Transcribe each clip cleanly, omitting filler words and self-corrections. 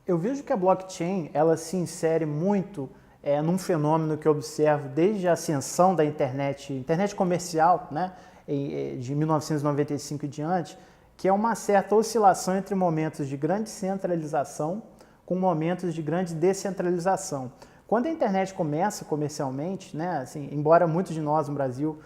Eu vejo que a blockchain, ela se insere muito num fenômeno que eu observo desde a ascensão da internet comercial, né, de 1995 em diante, que é uma certa oscilação entre momentos de grande centralização com momentos de grande descentralização. Quando a internet começa comercialmente, né, assim, embora muitos de nós no Brasil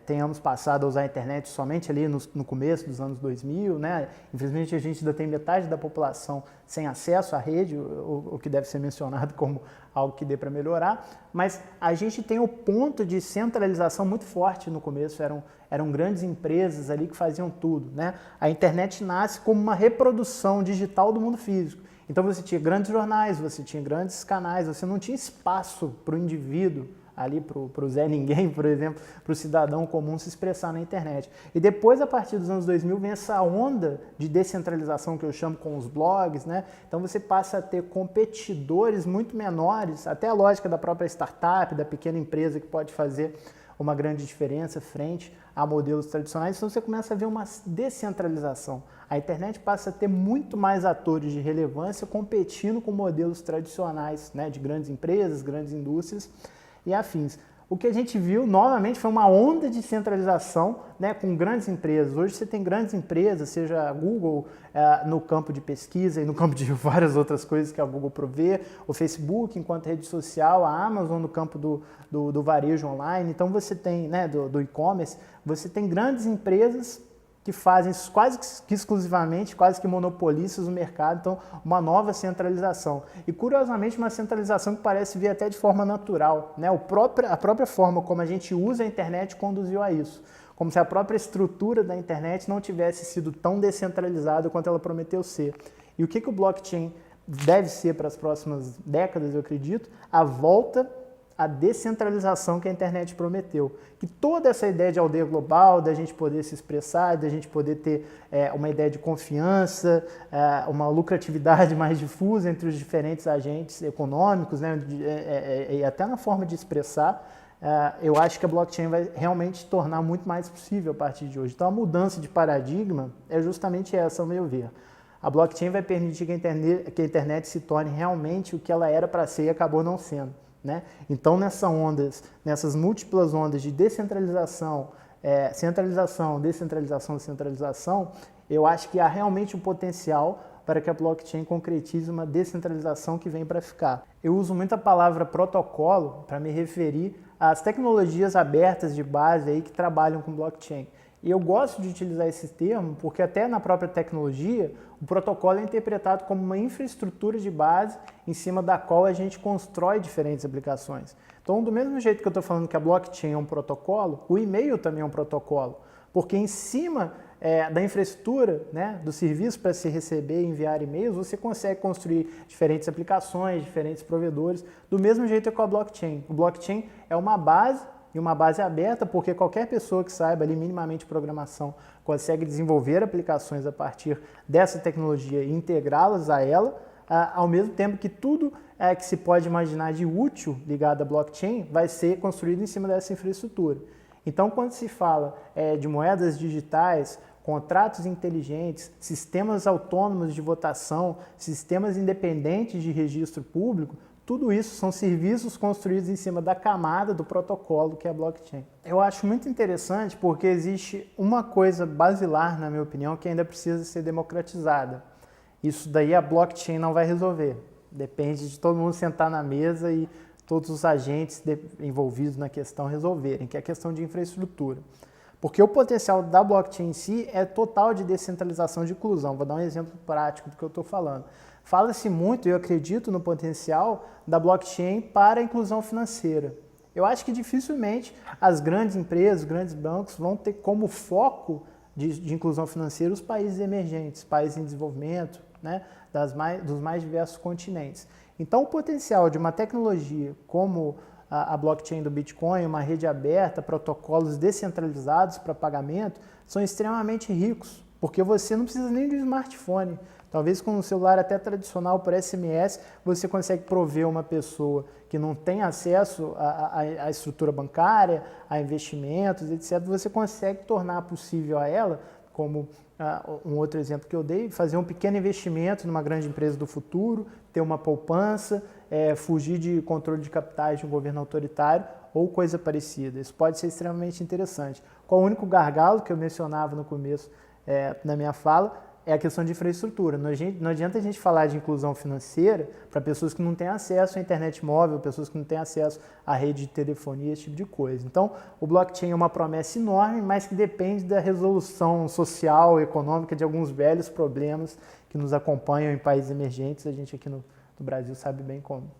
tenhamos passado a usar a internet somente ali no começo dos anos 2000, né? Infelizmente a gente ainda tem metade da população sem acesso à rede, o que deve ser mencionado como algo que dê para melhorar, mas a gente tem o ponto de centralização muito forte no começo, eram grandes empresas ali que faziam tudo, né? A internet nasce como uma reprodução digital do mundo físico. Então você tinha grandes jornais, você tinha grandes canais, você não tinha espaço para o indivíduo ali para o Zé Ninguém, por exemplo, para o cidadão comum se expressar na internet. E depois, a partir dos anos 2000, vem essa onda de descentralização que eu chamo com os blogs, né? Então você passa a ter competidores muito menores, até a lógica da própria startup, da pequena empresa que pode fazer uma grande diferença frente a modelos tradicionais, então você começa a ver uma descentralização. A internet passa a ter muito mais atores de relevância competindo com modelos tradicionais, né, de grandes empresas, grandes indústrias e afins. O que a gente viu, novamente, foi uma onda de centralização, né, com grandes empresas. Hoje você tem grandes empresas, seja a Google no campo de pesquisa e no campo de várias outras coisas que a Google provê, o Facebook enquanto rede social, a Amazon no campo do varejo online. Então você tem, né, do e-commerce, você tem grandes empresas que fazem quase que exclusivamente, quase que monopolistas no mercado, então uma nova centralização. E curiosamente uma centralização que parece vir até de forma natural, né? A própria forma como a gente usa a internet conduziu a isso. Como se a própria estrutura da internet não tivesse sido tão descentralizada quanto ela prometeu ser. E o que o blockchain deve ser para as próximas décadas, eu acredito? A volta à descentralização que a internet prometeu. Que toda essa ideia de aldeia global, da gente poder se expressar, da gente poder ter uma ideia de confiança, uma lucratividade mais difusa entre os diferentes agentes econômicos, né, e até na forma de expressar, eu acho que a blockchain vai realmente tornar muito mais possível a partir de hoje. Então a mudança de paradigma é justamente essa, ao meu ver. A blockchain vai permitir que a internet se torne realmente o que ela era para ser e acabou não sendo. Né? Então, nessas múltiplas ondas de descentralização, centralização, descentralização, descentralização, eu acho que há realmente um potencial para que a blockchain concretize uma descentralização que vem para ficar. Eu uso muito a palavra protocolo para me referir às tecnologias abertas de base aí que trabalham com blockchain. E eu gosto de utilizar esse termo porque até na própria tecnologia o protocolo é interpretado como uma infraestrutura de base em cima da qual a gente constrói diferentes aplicações. Então, do mesmo jeito que eu estou falando que a blockchain é um protocolo, o e-mail também é um protocolo, porque em cima da infraestrutura, né, do serviço para se receber e enviar e-mails, você consegue construir diferentes aplicações, diferentes provedores, do mesmo jeito que com a blockchain. O blockchain é uma base, e uma base aberta, porque qualquer pessoa que saiba ali minimamente programação consegue desenvolver aplicações a partir dessa tecnologia e integrá-las a ela, ao mesmo tempo que tudo que se pode imaginar de útil ligado à blockchain vai ser construído em cima dessa infraestrutura. Então, quando se fala de moedas digitais, contratos inteligentes, sistemas autônomos de votação, sistemas independentes de registro público, tudo isso são serviços construídos em cima da camada do protocolo que é a blockchain. Eu acho muito interessante porque existe uma coisa basilar, na minha opinião, que ainda precisa ser democratizada. Isso daí a blockchain não vai resolver. Depende de todo mundo sentar na mesa e todos os agentes envolvidos na questão resolverem, que é a questão de infraestrutura. Porque o potencial da blockchain em si é total de descentralização de inclusão. Vou dar um exemplo prático do que eu estou falando. Fala-se muito, e eu acredito no potencial da blockchain para a inclusão financeira. Eu acho que dificilmente as grandes empresas, os grandes bancos vão ter como foco de inclusão financeira os países emergentes, países em desenvolvimento, né, dos mais diversos continentes. Então o potencial de uma tecnologia como a blockchain do Bitcoin, uma rede aberta, protocolos descentralizados para pagamento, são extremamente ricos, porque você não precisa nem de um smartphone. Talvez com um celular até tradicional por SMS, você consegue prover uma pessoa que não tem acesso à estrutura bancária, a investimentos, etc. Você consegue tornar possível a ela, como um outro exemplo que eu dei, fazer um pequeno investimento numa grande empresa do futuro, ter uma poupança, fugir de controle de capitais de um governo autoritário ou coisa parecida. Isso pode ser extremamente interessante. Qual o único gargalo que eu mencionava no começo na minha fala é a questão de infraestrutura. Não adianta a gente falar de inclusão financeira para pessoas que não têm acesso à internet móvel, pessoas que não têm acesso à rede de telefonia, esse tipo de coisa. Então, o blockchain é uma promessa enorme, mas que depende da resolução social, econômica de alguns velhos problemas que nos acompanham em países emergentes. A gente aqui no Brasil sabe bem como.